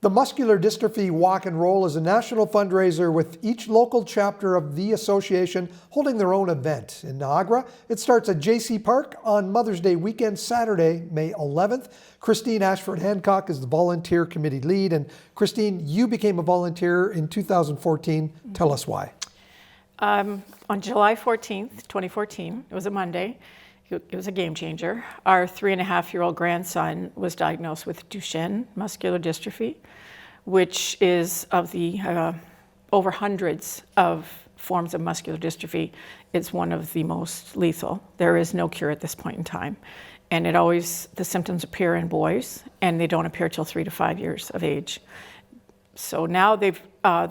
The Muscular Dystrophy Walk and Roll is a national fundraiser with each local chapter of the association holding their own event. In Niagara, it starts at Jaycee Park on Mother's Day weekend, Saturday, May 11th. Christine Ashford-Hancock is the volunteer committee lead. And Christine, you became a volunteer in 2014. Tell us why. On July 14th, 2014, it was a Monday, it was a game changer. Our 3.5-year-old grandson was diagnosed with Duchenne muscular dystrophy, which is of the over hundreds of forms of muscular dystrophy. It's one of the most lethal. There is no cure at this point in time. And the symptoms appear in boys, and they don't appear till 3 to 5 years of age. So now the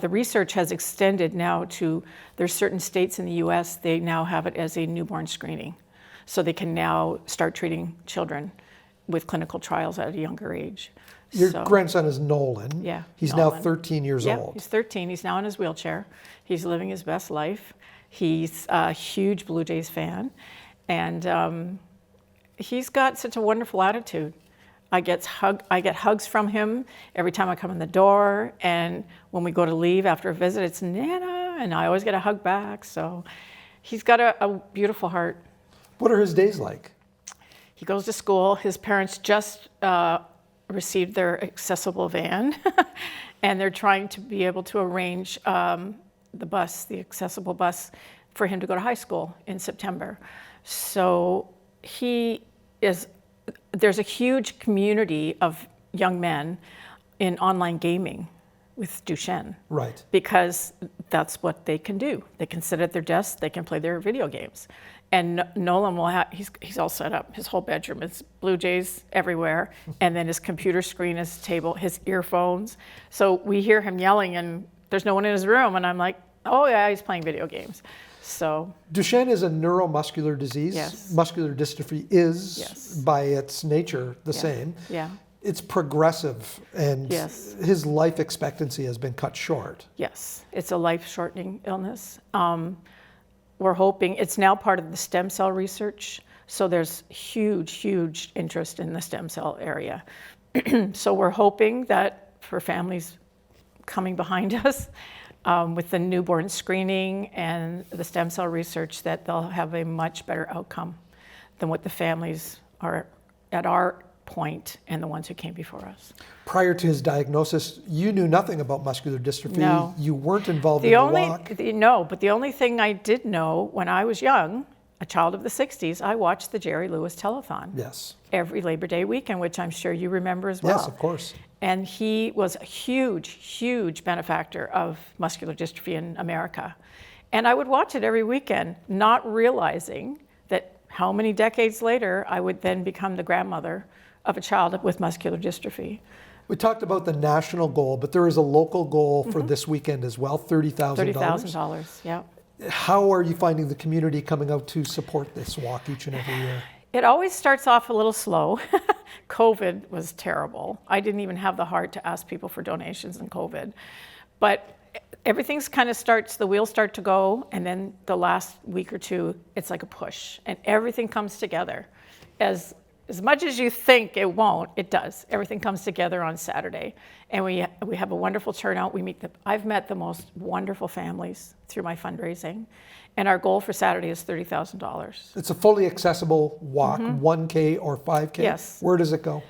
research has extended now to, there's certain states in the US, they now have it as a newborn screening. So they can now start treating children with clinical trials at a younger age. Your grandson is Nolan. Yeah. He's Nolan. now 13 years old. He's 13. He's now in his wheelchair. He's living his best life. He's a huge Blue Jays fan. And he's got such a wonderful attitude. I get hugs from him every time I come in the door. And when we go to leave after a visit, it's Nana, and I always get a hug back. So he's got a beautiful heart. What are his days like? He goes to school. His parents just received their accessible van, and they're trying to be able to arrange the accessible bus, for him to go to high school in September. So there's a huge community of young men in online gaming with Duchenne. Right. Because that's what they can do. They can sit at their desks, they can play their video games. And Nolan he's all set up. His whole bedroom is Blue Jays everywhere. And then his computer screen, his table, his earphones. So we hear him yelling and there's no one in his room. And I'm like, oh yeah, he's playing video games. So Duchenne is a neuromuscular disease. Yes. Muscular dystrophy is, yes, by its nature, the same. Yeah. It's progressive, and yes, his life expectancy has been cut short. Yes, it's a life-shortening illness. We're hoping, it's now part of the stem cell research, so there's huge interest in the stem cell area. So we're hoping that for families coming behind us, with the newborn screening and the stem cell research, that they'll have a much better outcome than what the families are at our point and the ones who came before us. Prior to his diagnosis, you knew nothing about muscular dystrophy. No. You weren't involved in the walk. No, but the only thing I did know when I was young, a child of the 60s, I watched the Jerry Lewis telethon. Yes. Every Labor Day weekend, which I'm sure you remember as well. Yes, of course. And he was a huge benefactor of muscular dystrophy in America. And I would watch it every weekend, not realizing that how many decades later I would then become the grandmother of a child with muscular dystrophy. We talked about the national goal, but there is a local goal for this weekend as well, $30,000. $30,000, yeah. How are you finding the community coming out to support this walk each and every year? It always starts off a little slow. COVID was terrible. I didn't even have the heart to ask people for donations in COVID. But everything's the wheels start to go, and then the last week or two, it's like a push, and everything comes together. As much as you think it won't, it does. Everything comes together on Saturday. And we have a wonderful turnout. I've met the most wonderful families through my fundraising. And our goal for Saturday is $30,000. It's a fully accessible walk, 1K or 5K? Yes. Where does it go?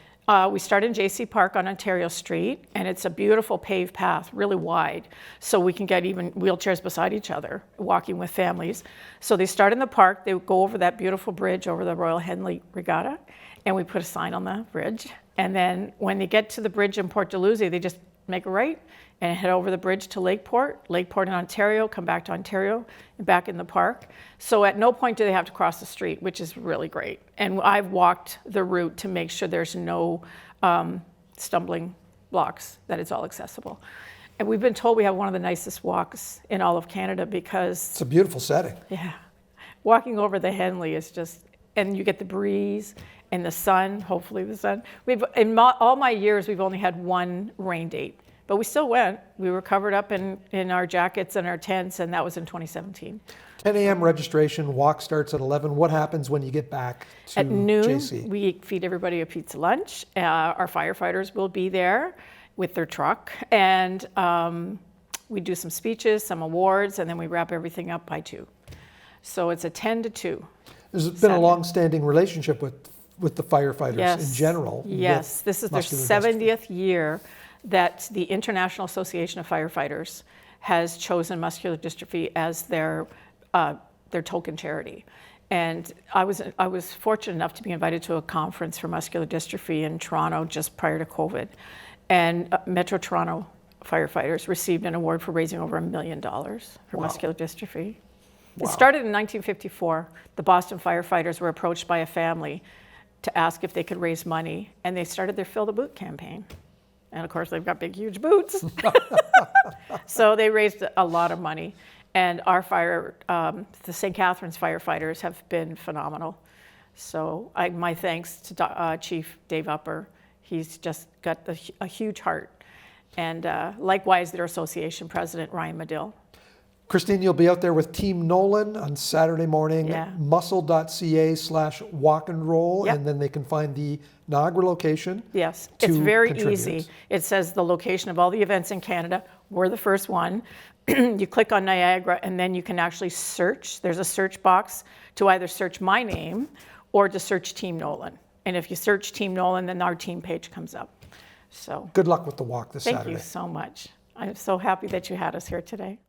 We start in Jaycee Park on Ontario Street, and it's a beautiful paved path, really wide, so we can get even wheelchairs beside each other, walking with families. So they start in the park, they go over that beautiful bridge over the Royal Henley Regatta, and we put a sign on the bridge. And then when they get to the bridge in Port Dalhousie, they just make a right and head over the bridge to Lakeport in Ontario, come back to Ontario, and back in the park. So at no point do they have to cross the street, which is really great. And I've walked the route to make sure there's no stumbling blocks, that it's all accessible. And we've been told we have one of the nicest walks in all of Canada because... It's a beautiful setting. Yeah. Walking over the Henley is just, and you get the breeze and the sun, hopefully the sun. In all my years, we've only had one rain date. But we still went. We were covered up in our jackets and our tents, and that was in 2017. 10 a.m. registration, walk starts at 11. What happens when you get back to Jaycee? At noon, Jaycee? we feed everybody a pizza lunch. Our firefighters will be there, with their truck. And we do some speeches, some awards, and then we wrap everything up by 2. So it's a 10 to 2. There's been a long-standing relationship with the firefighters in general. Yes, this is their 70th year that the International Association of Firefighters has chosen muscular dystrophy as their token charity. And I was fortunate enough to be invited to a conference for muscular dystrophy in Toronto just prior to COVID. And Metro Toronto firefighters received an award for raising over $1 million for muscular dystrophy. It started in 1954. The Boston firefighters were approached by a family to ask if they could raise money, and they started their Fill the Boot campaign. And of course, they've got big, huge boots. So they raised a lot of money. And our the St. Catharines firefighters have been phenomenal. So my thanks to Chief Dave Upper. He's just got a huge heart. And likewise, their association president, Ryan Medill. Christine, you'll be out there with Team Nolan on Saturday morning, muscle.ca/walk and roll, and then they can find the Niagara location. Yes, it's very easy. It says the location of all the events in Canada. We're the first one. You click on Niagara, and then you can actually search. There's a search box to either search my name or to search Team Nolan. And if you search Team Nolan, then our team page comes up. So good luck with the walk this Saturday. Thank you so much. I'm so happy that you had us here today.